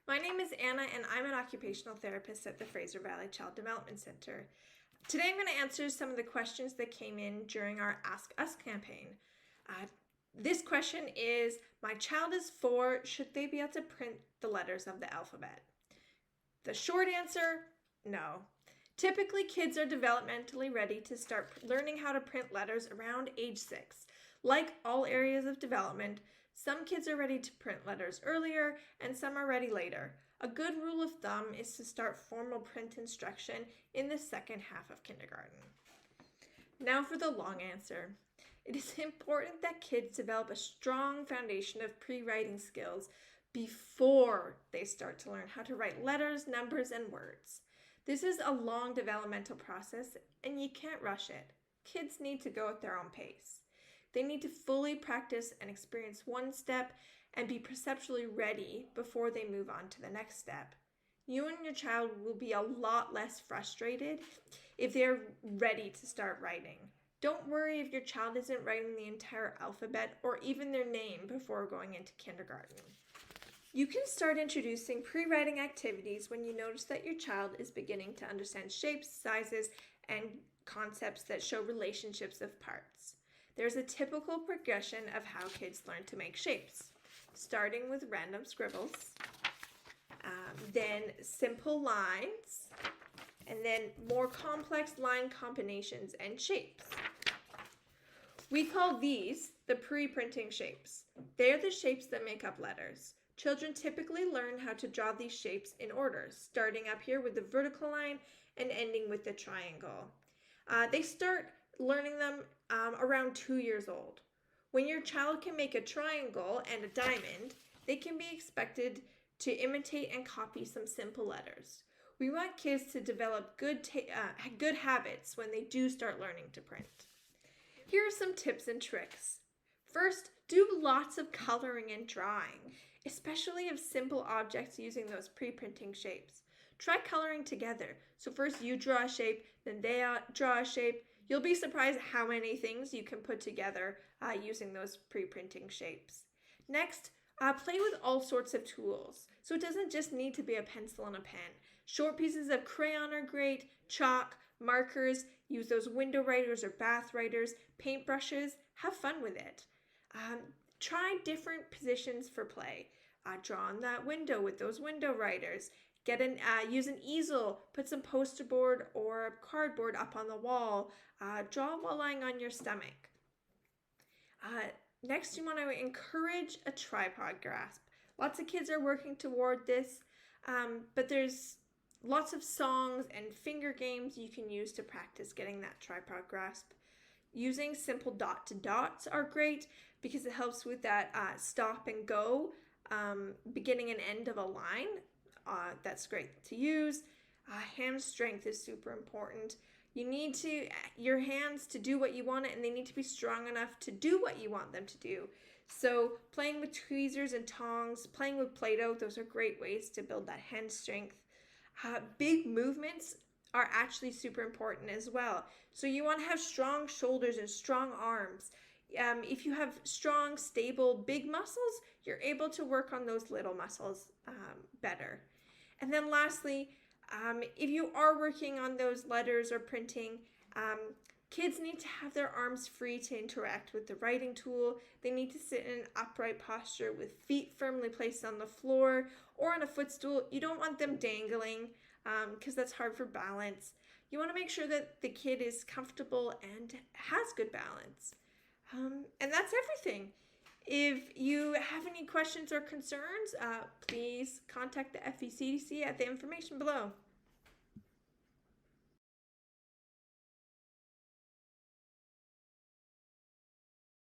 My name is Anna and I'm an occupational therapist at the Fraser Valley Child Development Center. Today I'm going to answer some of the questions that came in during our Ask Us campaign. This question is, my child is 4, should they be able to print the letters of the alphabet? The short answer, no. Typically, kids are developmentally ready to start learning how to print letters around age 6. Like all areas of development, some kids are ready to print letters earlier and some are ready later. A good rule of thumb is to start formal print instruction in the second half of kindergarten. Now for the long answer. It is important that kids develop a strong foundation of pre-writing skills before they start to learn how to write letters, numbers, and words. This is a long developmental process and you can't rush it. Kids need to go at their own pace. They need to fully practice and experience one step and be perceptually ready before they move on to the next step. You and your child will be a lot less frustrated if they're ready to start writing. Don't worry if your child isn't writing the entire alphabet or even their name before going into kindergarten. You can start introducing pre-writing activities when you notice that your child is beginning to understand shapes, sizes, and concepts that show relationships of parts. There's a typical progression of how kids learn to make shapes, starting with random scribbles, then simple lines, and then more complex line combinations and shapes. We call these the pre-printing shapes. They're the shapes that make up letters. Children typically learn how to draw these shapes in order, starting up here with the vertical line and ending with the triangle. They start learning them around 2 years old. When your child can make a triangle and a diamond, they can be expected to imitate and copy some simple letters. We want kids to develop good habits when they do start learning to print. Here are some tips and tricks. First, do lots of coloring and drawing, especially of simple objects using those pre-printing shapes. Try coloring together. So first you draw a shape, then they draw a shape. You'll be surprised how many things you can put together using those pre-printing shapes. Next, play with all sorts of tools. So it doesn't just need to be a pencil and a pen. Short pieces of crayon are great, chalk, markers, use those window writers or bath writers, paintbrushes, have fun with it. Try different positions for play. Draw on that window with those window writers. Use an easel, put some poster board or cardboard up on the wall. Draw while lying on your stomach. Next, you want to encourage a tripod grasp. Lots of kids are working toward this, but there's lots of songs and finger games you can use to practice getting that tripod grasp. Using simple dot to dots are great because it helps with that stop and go, beginning and end of a line. That's great to use. Hand strength is super important. You need your hands to do what you want and they need to be strong enough to do what you want them to do. So playing with tweezers and tongs, playing with Play-Doh, those are great ways to build that hand strength. Big movements are actually super important as well. So you want to have strong shoulders and strong arms. If you have strong, stable, big muscles, you're able to work on those little muscles better. And then lastly, if you are working on those letters or printing, kids need to have their arms free to interact with the writing tool. They need to sit in an upright posture with feet firmly placed on the floor or on a footstool. You don't want them dangling because that's hard for balance. You want to make sure that the kid is comfortable and has good balance. And that's everything. If you have any questions or concerns, please contact the FVCDC at the information below.